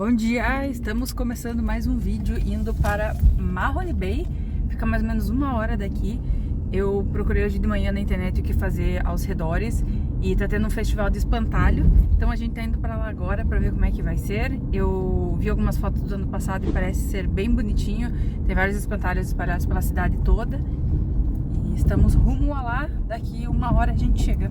Bom dia, estamos começando mais um vídeo indo para Mahone Bay, fica mais ou menos 1 hora daqui. Eu procurei hoje de manhã na internet o que fazer aos redores e tá tendo um festival de espantalho, então a gente tá indo para lá agora para ver como é que vai ser. Eu vi algumas fotos do ano passado e parece ser bem bonitinho, tem vários espantalhos espalhados pela cidade toda e estamos rumo a lá, daqui 1 hora a gente chega.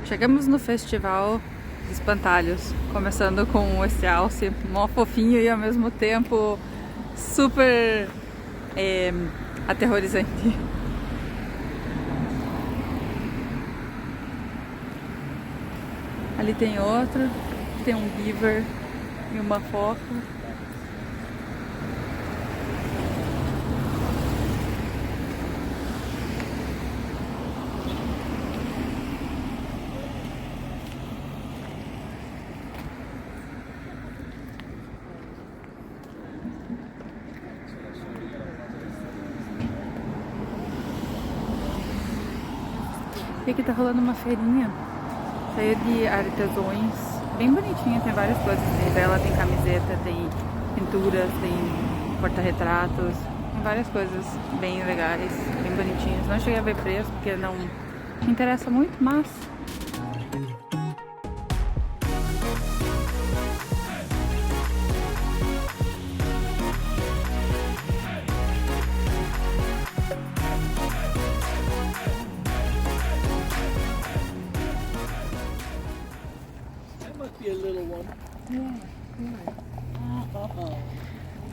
Chegamos no festival de espantalhos, começando com esse alce mó fofinho e ao mesmo tempo super aterrorizante. Ali tem outro, tem um beaver e uma foca. E aqui tá rolando uma feirinha cheia de artesãos, bem bonitinha, tem várias coisas. Tem vela, tem camiseta, tem pinturas, tem porta-retratos, tem várias coisas bem legais, bem bonitinhas. Não cheguei a ver preço porque não me interessa muito, mas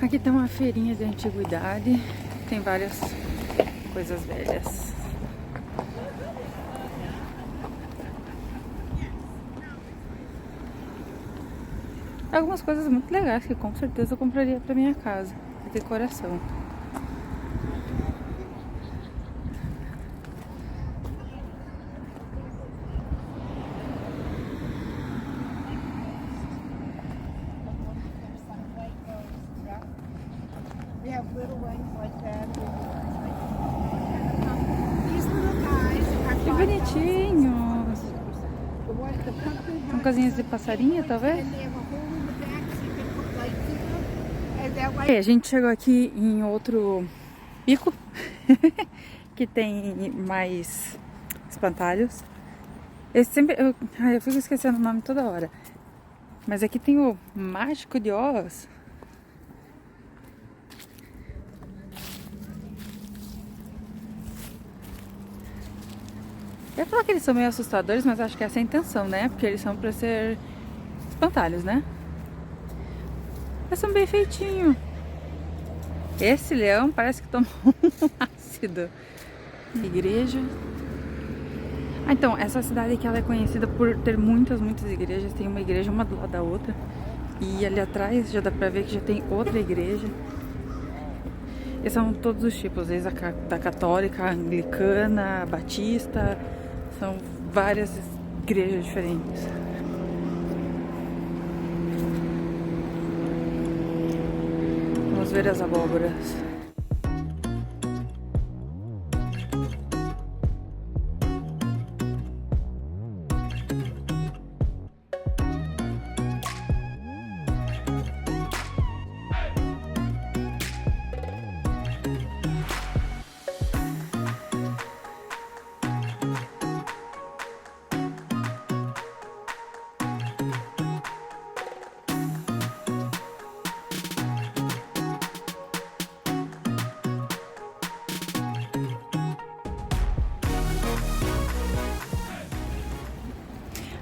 aqui tem uma feirinha de antiguidade, tem várias coisas velhas. Algumas coisas muito legais que com certeza eu compraria pra minha casa, de decoração. Que bonitinhos! São casinhas de passarinho, talvez? A gente chegou aqui em outro pico que tem mais espantalhos. Eu fico esquecendo o nome toda hora. Mas aqui tem o Mágico de Oz. Eu ia falar que eles são meio assustadores, mas acho que essa é a intenção, né? Porque eles são pra ser espantalhos, né? Eles são bem feitinhos. Esse leão parece que tomou um ácido. Igreja. Ah, então, essa cidade aqui ela é conhecida por ter muitas igrejas. Tem uma igreja uma do lado da outra. E ali atrás já dá pra ver que já tem outra igreja. E são todos os tipos, desde a da católica, a anglicana, a batista. São várias igrejas diferentes. Vamos ver as abóboras.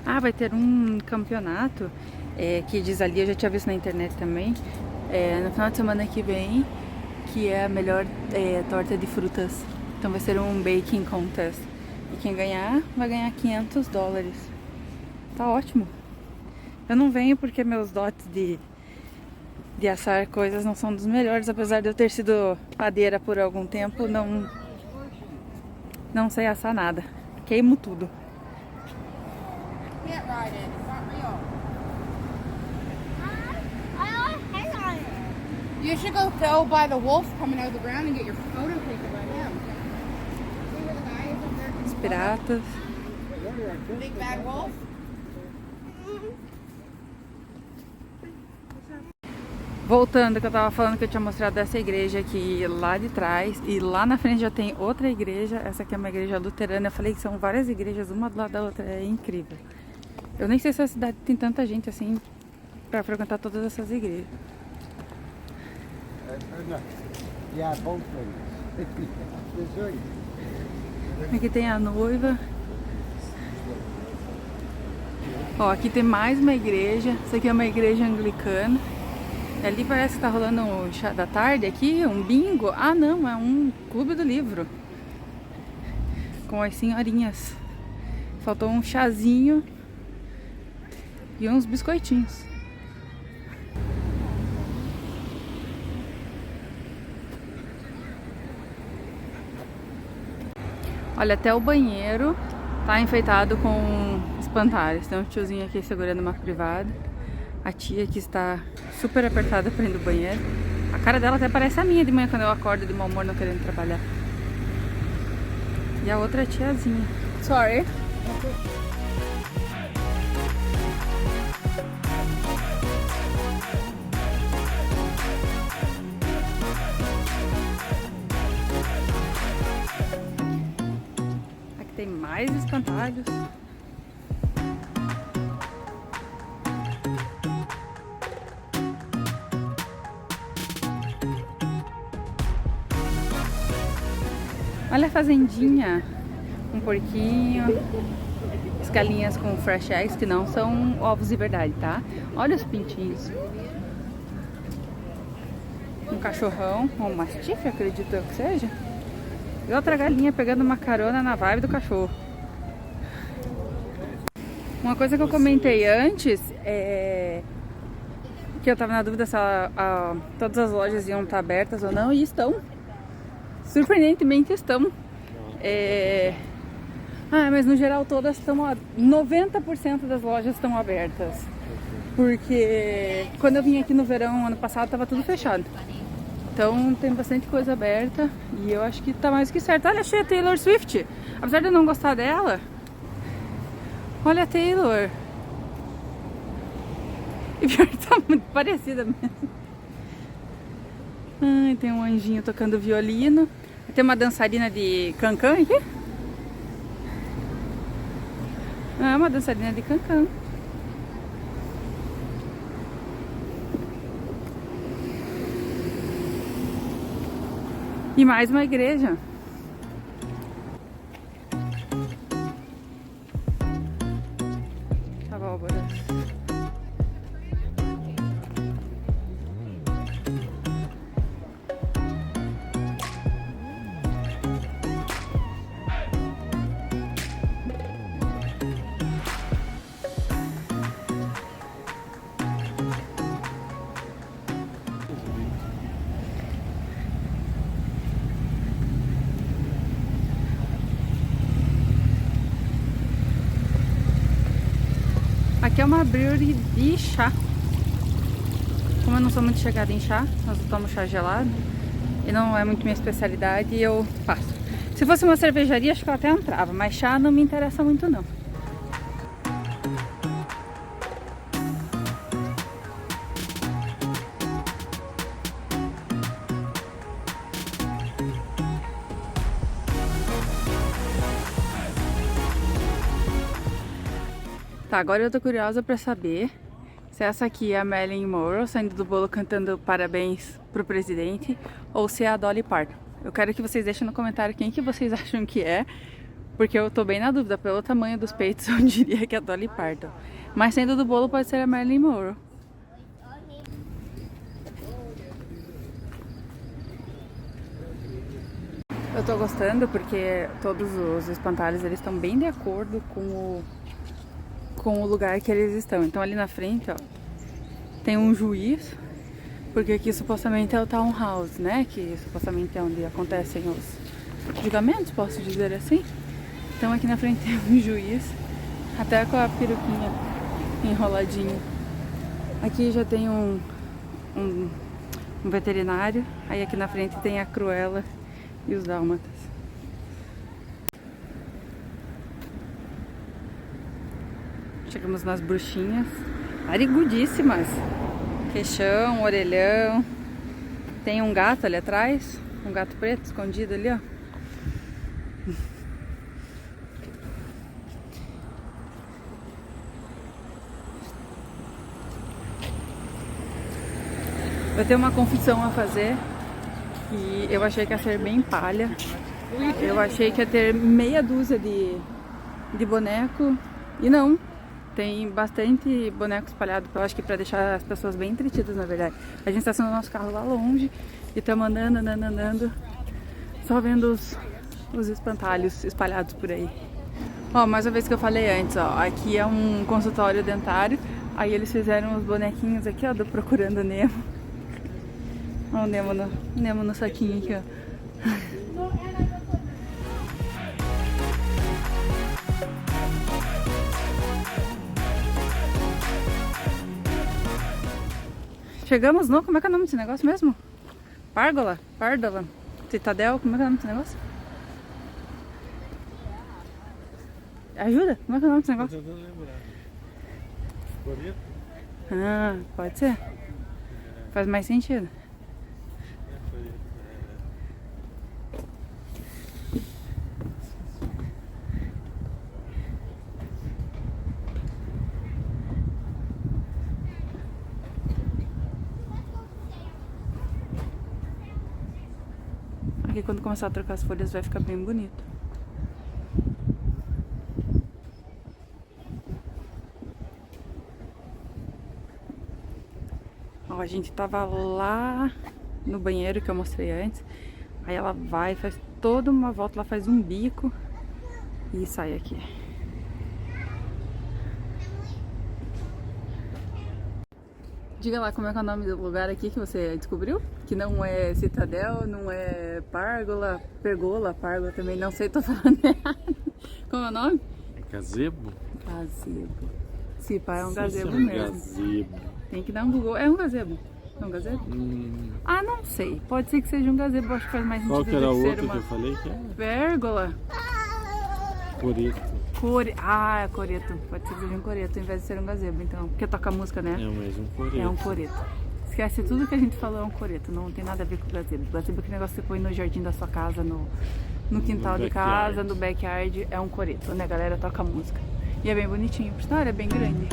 Ah, vai ter um campeonato que diz ali, eu já tinha visto na internet também, no final de semana que vem, que é a melhor torta de frutas. Então vai ser um baking contest. E quem ganhar, vai ganhar $500. Tá ótimo. Eu não venho porque meus dotes de assar coisas não são dos melhores, apesar de eu ter sido padeira por algum tempo, não sei assar nada. Queimo tudo. You should go by the wolf coming out of the ground and get your photo taken by him. See where the guy is up there? Os piratas. Big bad wolf. Voltando, que eu tava falando que eu tinha mostrado essa igreja aqui lá de trás. E lá na frente já tem outra igreja. Essa aqui é uma igreja luterana. Eu falei que são várias igrejas, uma do lado da outra. É incrível. Eu nem sei se a cidade tem tanta gente assim pra frequentar todas essas igrejas. Yeah, both ways. Aqui tem a noiva. Ó, aqui tem mais uma igreja. Essa aqui é uma igreja anglicana. Ali parece que tá rolando um chá da tarde aqui, um bingo. Ah não, é um clube do livro. Com as senhorinhas. Faltou um chazinho e uns biscoitinhos. Olha, até o banheiro tá enfeitado com espantalhos. Tem um tiozinho aqui segurando uma privada. A tia que está super apertada para ir no banheiro. A cara dela até parece a minha de manhã quando eu acordo de mau humor não querendo trabalhar. E a outra tiazinha. Sorry. Aqui tem mais espantalhos. Olha a fazendinha, um porquinho, as galinhas com fresh eggs, que não são ovos de verdade, tá? Olha os pintinhos. Um cachorrão, um mastife, acredito eu que seja. E outra galinha pegando uma carona na vibe do cachorro. Uma coisa que eu comentei antes é que eu tava na dúvida se todas as lojas iam estar abertas ou não, e estão. Surpreendentemente estão. Mas no geral todas estão. 90% das lojas estão abertas. Porque quando eu vim aqui no verão ano passado tava tudo fechado. Então tem bastante coisa aberta. E eu acho que tá mais que certo. Olha, achei a Taylor Swift. Apesar de eu não gostar dela. Olha a Taylor. E pior que tá muito parecida mesmo. Ai, tem um anjinho tocando violino. Tem uma dançarina de cancan aqui. Ah, uma dançarina de cancan. E mais uma igreja. Abóboras. Aqui é uma brewery de chá. Como eu não sou muito chegada em chá, mas eu tomo chá gelado e não é muito minha especialidade, eu passo. Se fosse uma cervejaria, acho que eu até entrava, mas chá não me interessa muito não. Tá, agora eu tô curiosa pra saber se essa aqui é a Marilyn Monroe saindo do bolo cantando parabéns pro presidente ou se é a Dolly Parton. Eu quero que vocês deixem no comentário quem que vocês acham que é, porque eu tô bem na dúvida. Pelo tamanho dos peitos eu diria que é a Dolly Parton. Mas saindo do bolo pode ser a Marilyn Monroe. Eu tô gostando porque todos os espantalhos eles estão bem de acordo com com o lugar que eles estão. Então ali na frente, ó, tem um juiz, porque aqui supostamente é o townhouse, né? Que supostamente é onde acontecem os julgamentos, posso dizer assim. Então aqui na frente tem um juiz, até com a peruquinha enroladinha. Aqui já tem um veterinário, aí aqui na frente tem a Cruella e os dálmatas. Chegamos nas bruxinhas, narigudíssimas, queixão, orelhão. Tem um gato ali atrás, um gato preto escondido ali, ó. Eu tenho uma confissão a fazer, que eu achei que ia ser bem palha. Eu achei que ia ter meia dúzia de boneco, e não. Tem bastante boneco espalhado, eu acho que pra deixar as pessoas bem entretidas, na verdade. A gente tá saindo do nosso carro lá longe e estamos andando, só vendo os espantalhos espalhados por aí. Ó, mais uma vez que eu falei antes, ó, aqui é um consultório dentário, aí eles fizeram os bonequinhos aqui, ó, do Procurando Nemo. Ó, o Nemo no saquinho aqui, ó. Chegamos no... Como é que é o nome desse negócio mesmo? Párgola? Párdola? Citadel? Como é que é o nome desse negócio? Ajuda? Como é que é o nome desse negócio? Tô tentando lembrar. Coreto? Ah, pode ser. Faz mais sentido. Aqui quando começar a trocar as folhas vai ficar bem bonito. Ó, a gente tava lá no banheiro que eu mostrei antes. Aí ela vai, faz toda uma volta, ela faz um bico e sai aqui. Diga lá como é que é o nome do lugar aqui que você descobriu? Que não é Citadel, não é Párgola, Pergola, Párgola também, não sei, tô falando errado. Como é o nome? Gazebo? Gazebo. Sim, pá, é um gazebo é um mesmo. gazebo. Tem que dar um Google. É um gazebo? É um gazebo? Ah, não sei. Pode ser que seja um gazebo, acho que faz mais sentido. Qual que era o do que outro ser uma que eu falei que é? Pérgola. Coreto. Ah, é coreto. Pode ser que seja um coreto, ao invés de ser um gazebo, então. Porque toca música, né? É mais um coreto. É um coreto. Esquece tudo que a gente falou, é um coreto. Não tem nada a ver com o gazebo. O gazebo é aquele negócio que você põe no jardim da sua casa, no quintal de casa, no backyard. É um coreto, né? A galera toca música. E é bem bonitinho, por sinal, é bem grande.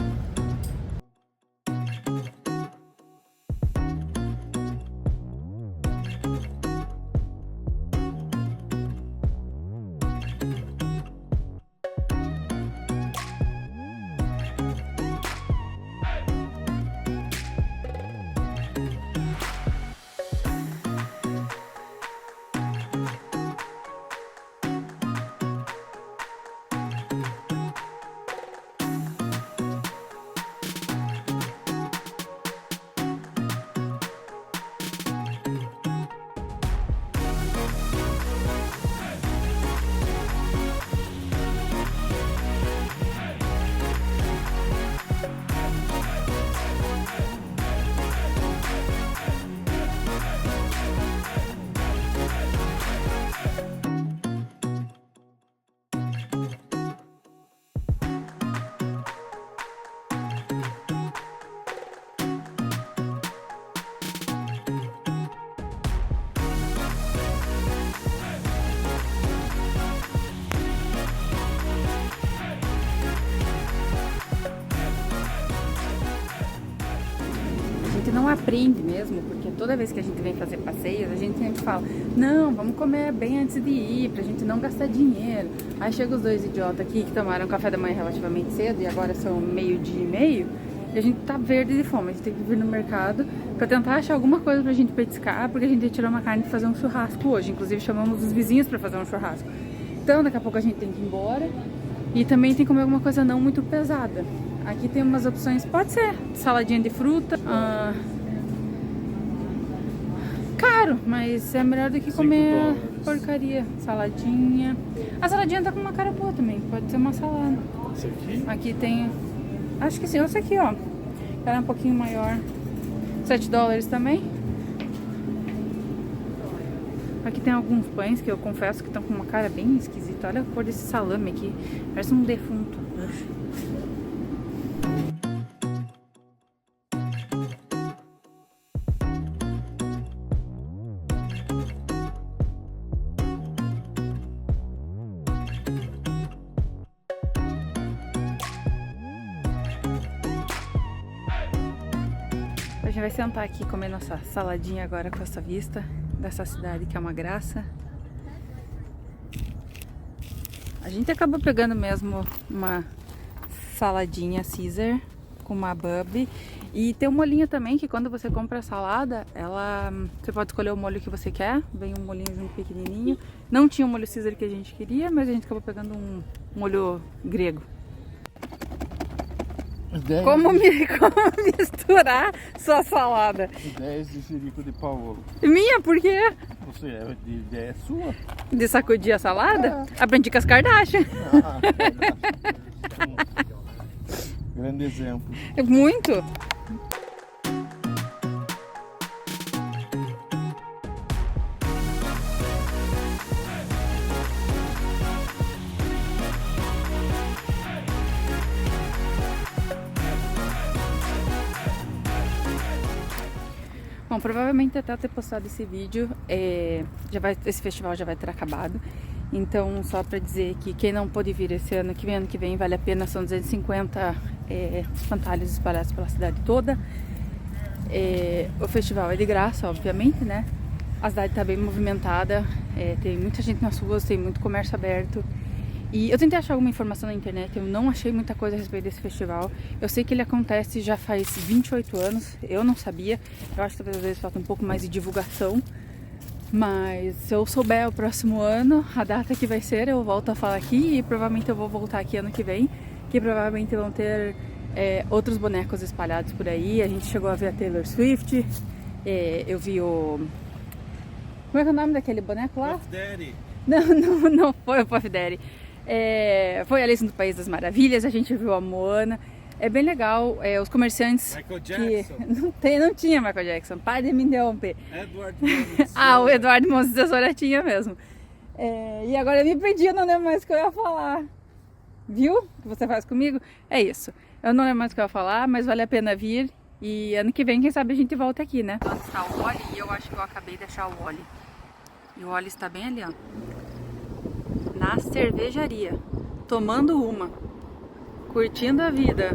A gente não aprende mesmo, porque toda vez que a gente vem fazer passeios, a gente sempre fala, não, vamos comer bem antes de ir, pra gente não gastar dinheiro. Aí chega os dois idiotas aqui que tomaram café da manhã relativamente cedo, e agora são 12:30, e a gente tá verde de fome. A gente tem que vir no mercado pra tentar achar alguma coisa pra gente petiscar, porque a gente ia tirar uma carne e fazer um churrasco hoje. Inclusive chamamos os vizinhos pra fazer um churrasco. Então daqui a pouco a gente tem que ir embora. E também tem que comer alguma coisa não muito pesada. Aqui tem umas opções, pode ser saladinha de fruta. Caro, mas é melhor do que comer porcaria. Saladinha. A saladinha tá com uma cara boa também, pode ser uma salada. Esse aqui? Aqui tem, acho que sim, esse aqui, ó. Ela é um pouquinho maior. $7 também. Aqui tem alguns pães que eu confesso que estão com uma cara bem esquisita. Olha a cor desse salame aqui. Parece um defunto. A gente vai sentar aqui e comer nossa saladinha agora com essa vista dessa cidade que é uma graça. A gente acabou pegando mesmo uma saladinha Caesar com uma bub. E tem um molhinho também que quando você compra a salada, você pode escolher o molho que você quer. Vem um molhinho junto pequenininho. Não tinha o molho Caesar que a gente queria, mas a gente acabou pegando um molho grego. Como misturar sua salada? Ideias de Jerico de Paulo. Minha, por quê? Você é de ideia sua? De sacudir a salada? Aprendi com as Kardashian. Grande exemplo. Muito. Bom, provavelmente até ter postado esse vídeo, esse festival já vai ter acabado. Então, só pra dizer que quem não pôde vir esse ano que vem vale a pena. São 250 espantalhos espalhados pela cidade toda. O festival é de graça, obviamente, né? A cidade tá bem movimentada, tem muita gente nas ruas, tem muito comércio aberto. E eu tentei achar alguma informação na internet, eu não achei muita coisa a respeito desse festival. Eu sei que ele acontece já faz 28 anos, eu não sabia. Eu acho que talvez às vezes falta um pouco mais de divulgação. Mas se eu souber o próximo ano, a data que vai ser, eu volto a falar aqui. E provavelmente eu vou voltar aqui ano que vem, que provavelmente vão ter outros bonecos espalhados por aí. A gente chegou a ver a Taylor Swift, eu vi o... Como é que é o nome daquele boneco lá? Puff Daddy. Não foi o Puff Daddy. Foi a Alice no País das Maravilhas, a gente viu a Moana. É bem legal, os comerciantes Michael Jackson. Que não tinha Michael Jackson, para de me interromper. Edward Mãos. O Eduardo Mãos de Tesoura tinha mesmo. E agora eu me perdi, eu não lembro mais o que eu ia falar. Viu o que você faz comigo? É isso, eu não lembro mais o que eu ia falar, mas vale a pena vir. E ano que vem, quem sabe a gente volta aqui, né? Onde está o Oli? E eu acho que eu acabei de achar o Oli. E o Oli está bem ali, ó. Na cervejaria, tomando uma, curtindo a vida.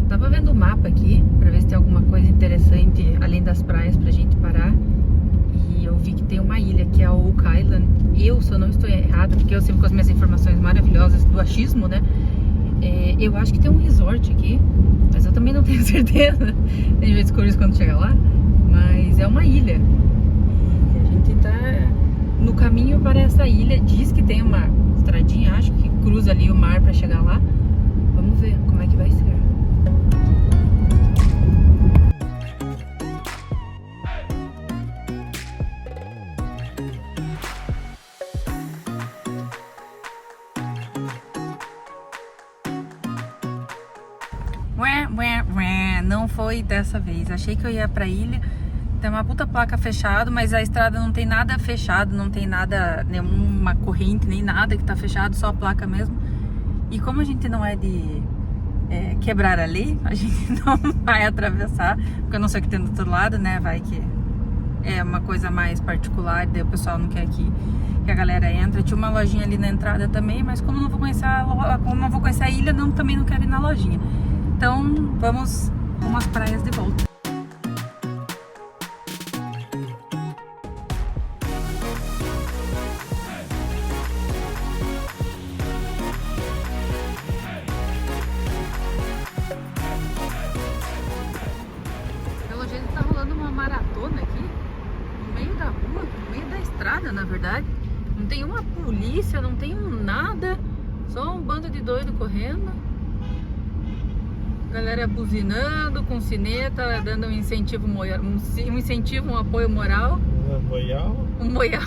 Tava vendo o mapa aqui pra ver se tem alguma coisa interessante além das praias pra gente parar. E eu vi que tem uma ilha que é a Oak Island. Se eu não estou errada, porque eu sempre com as minhas informações maravilhosas do achismo, né? Eu acho que tem um resort aqui, mas eu também não tenho certeza. A gente vai descobrir isso quando chegar lá. Mas é uma ilha. E a gente tá no caminho para essa ilha. Diz que tem uma estradinha, acho que cruza ali o mar pra chegar lá. Vamos ver como é que vai ser. Não foi dessa vez. Achei que eu ia pra ilha. Tem uma puta placa fechado, mas a estrada não tem nada fechado, não tem nada, nenhuma corrente, nem nada que tá fechado, só a placa mesmo. E como a gente não é de quebrar a lei, a gente não vai atravessar, porque eu não sei o que tem do outro lado, né? Vai que é uma coisa mais particular, daí o pessoal não quer que que a galera entra. Tinha uma lojinha ali na entrada também, mas como não vou conhecer a ilha, também não quero ir na lojinha. Então vamos rumo às praias de volta. Pelo jeito tá rolando uma maratona aqui no meio da rua, no meio da estrada, na verdade. Não tem uma polícia, não tem nada, só um bando de doido correndo. Galera buzinando com sineta, dando um incentivo, um apoio moral. Um moial.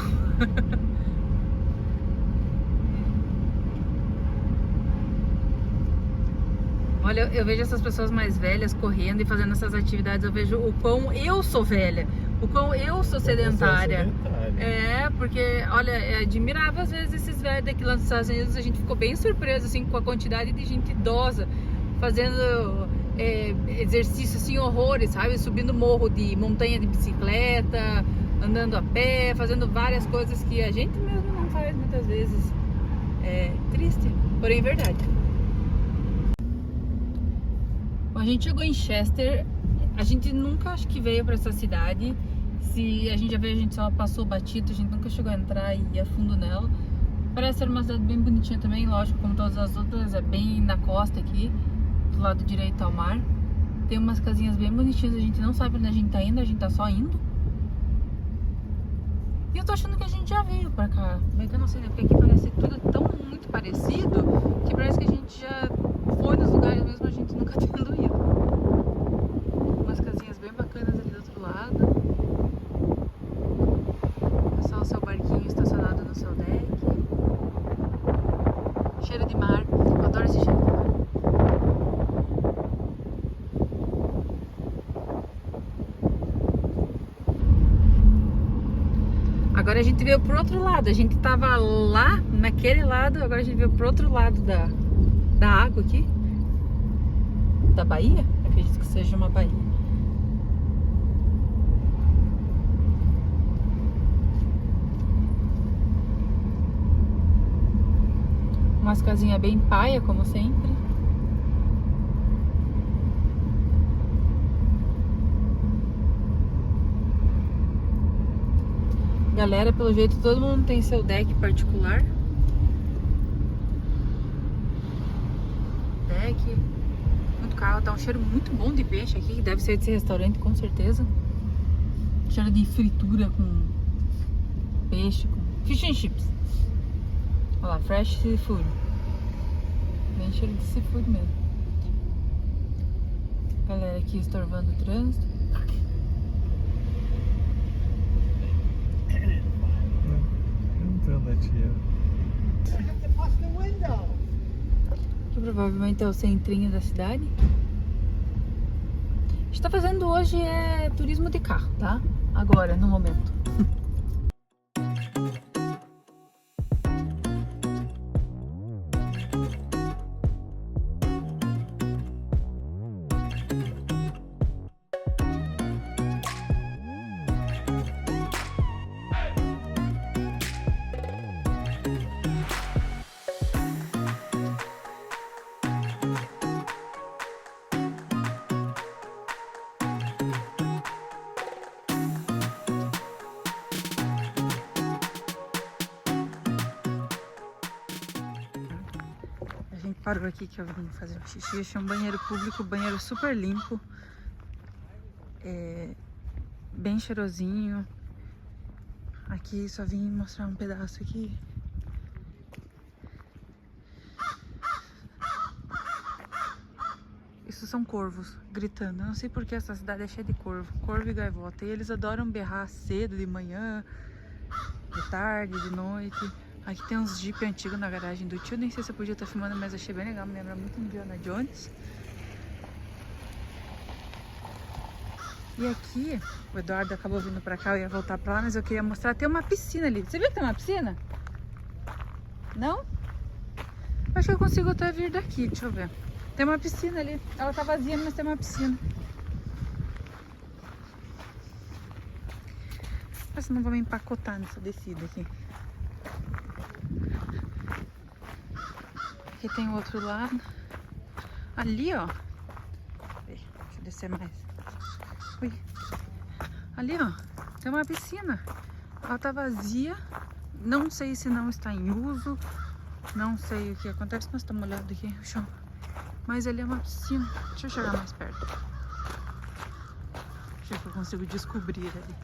Olha, eu vejo essas pessoas mais velhas correndo e fazendo essas atividades. Eu vejo o quão eu sou velha, o quão eu sou sedentária. É, porque, olha, é admirável às vezes esses velhos daqui lá nos Estados Unidos. A gente ficou bem surpreso, assim, com a quantidade de gente idosa fazendo exercício, assim, horrores, sabe? Subindo morro de montanha de bicicleta, andando a pé, fazendo várias coisas que a gente mesmo não faz muitas vezes. É triste, porém verdade. Bom, a gente chegou em Chester. A gente nunca, acho que veio pra essa cidade. Se a gente já veio, a gente só passou batido. A gente nunca chegou a entrar e ir a fundo nela. Parece ser uma cidade bem bonitinha também, lógico, como todas as outras. É bem na costa aqui, do lado direito ao mar. Tem umas casinhas bem bonitinhas. A gente não sabe onde a gente tá indo, a gente tá só indo. E eu tô achando que a gente já veio pra cá. Bem que eu não sei, né? Porque aqui parece tudo tão muito parecido que parece que a gente já foi nos lugares mesmo, a gente nunca tendo ido. Umas casinhas bem bacanas ali do outro lado. Só o seu barquinho estacionado no seu deck. Cheiro de mar. Eu adoro esse cheiro de mar. Agora a gente veio pro outro lado. A gente tava lá, naquele lado. Agora a gente veio pro outro lado da água aqui. Da Bahia? Acredito que seja uma Bahia. Umas casinhas bem paia, como sempre. Galera, pelo jeito todo mundo tem seu deck particular. Deck. Muito caro, tá um cheiro muito bom de peixe aqui. Deve ser desse restaurante, com certeza. Cheiro de fritura com peixe, com fish and chips. Olha lá, fresh seafood. Bem cheiro de seafood mesmo. Galera aqui estorvando o trânsito. Que provavelmente é o centrinho da cidade. A gente tá fazendo hoje turismo de carro, tá? Agora, no momento. Parou aqui que eu vim fazer um xixi. Achei um banheiro público, banheiro super limpo. Bem cheirosinho. Aqui só vim mostrar um pedaço aqui. Isso são corvos gritando. Eu não sei porque essa cidade é cheia de corvo. Corvo e gaivota. E eles adoram berrar cedo, de manhã, de tarde, de noite. Aqui tem uns Jeep antigos na garagem do tio. Nem sei se eu podia estar filmando, mas achei bem legal. Me lembra muito Indiana Jones. E aqui, o Eduardo acabou vindo pra cá. Eu ia voltar pra lá, mas eu queria mostrar. Tem uma piscina ali. Você viu que tem uma piscina? Não? Acho que eu consigo até vir daqui. Deixa eu ver. Tem uma piscina ali. Ela tá vazia, mas tem uma piscina. Mas não vou me empacotar nessa descida aqui. Aqui tem o outro lado. Ali, ó. Deixa eu descer mais. Ui. Ali, ó. Tem uma piscina. Ela tá vazia. Não sei se não está em uso. Não sei o que acontece, mas tá molhado aqui o chão. Mas ali é uma piscina. Deixa eu chegar mais perto. Deixa eu ver se eu consigo descobrir ali.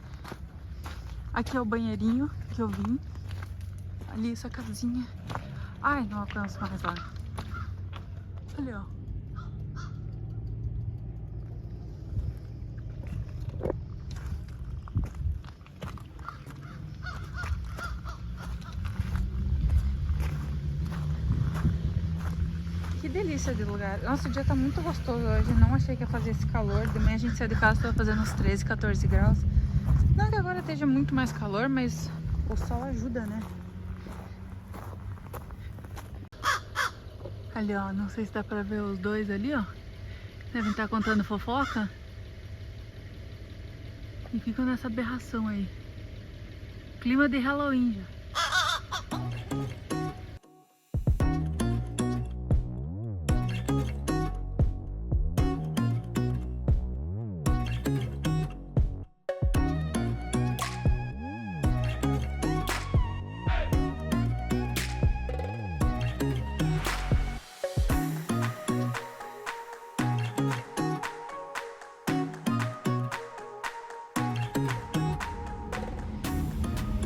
Aqui é o banheirinho que eu vim. Ali essa casinha. Ai, não alcanço mais lá. Ali, ó. Que delícia de lugar. Nossa, o dia tá muito gostoso hoje. Não achei que ia fazer esse calor. De manhã a gente saiu de casa, tava fazendo uns 13, 14 graus. Não que agora esteja muito mais calor, mas o sol ajuda, né? Ali, ó. Não sei se dá pra ver os dois ali, ó. Devem estar contando fofoca. E ficam nessa aberração aí. Clima de Halloween já.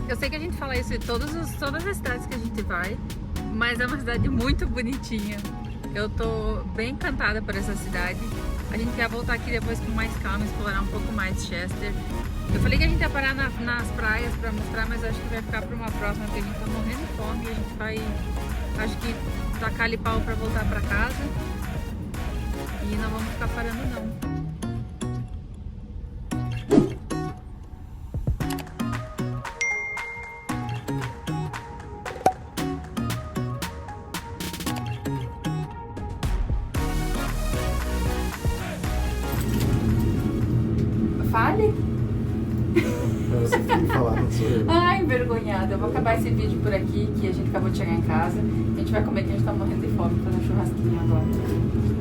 Eu sei que a gente fala isso em todas as cidades que a gente vai, mas é uma cidade muito bonitinha. Eu tô bem encantada por essa cidade. A gente quer voltar aqui depois com mais calma, explorar um pouco mais Chester. Eu falei que a gente ia parar nas praias pra mostrar, mas acho que vai ficar pra uma próxima, porque a gente tá morrendo de fome e a gente vai, acho que, tacar ali pau pra voltar pra casa. E não vamos ficar parando não. Fale? Você tem que falar, não sou eu. Ai, envergonhada. Eu vou acabar esse vídeo por aqui, que a gente acabou de chegar em casa. A gente vai comer, que a gente tá morrendo de fome, fazer um churrasquinho agora.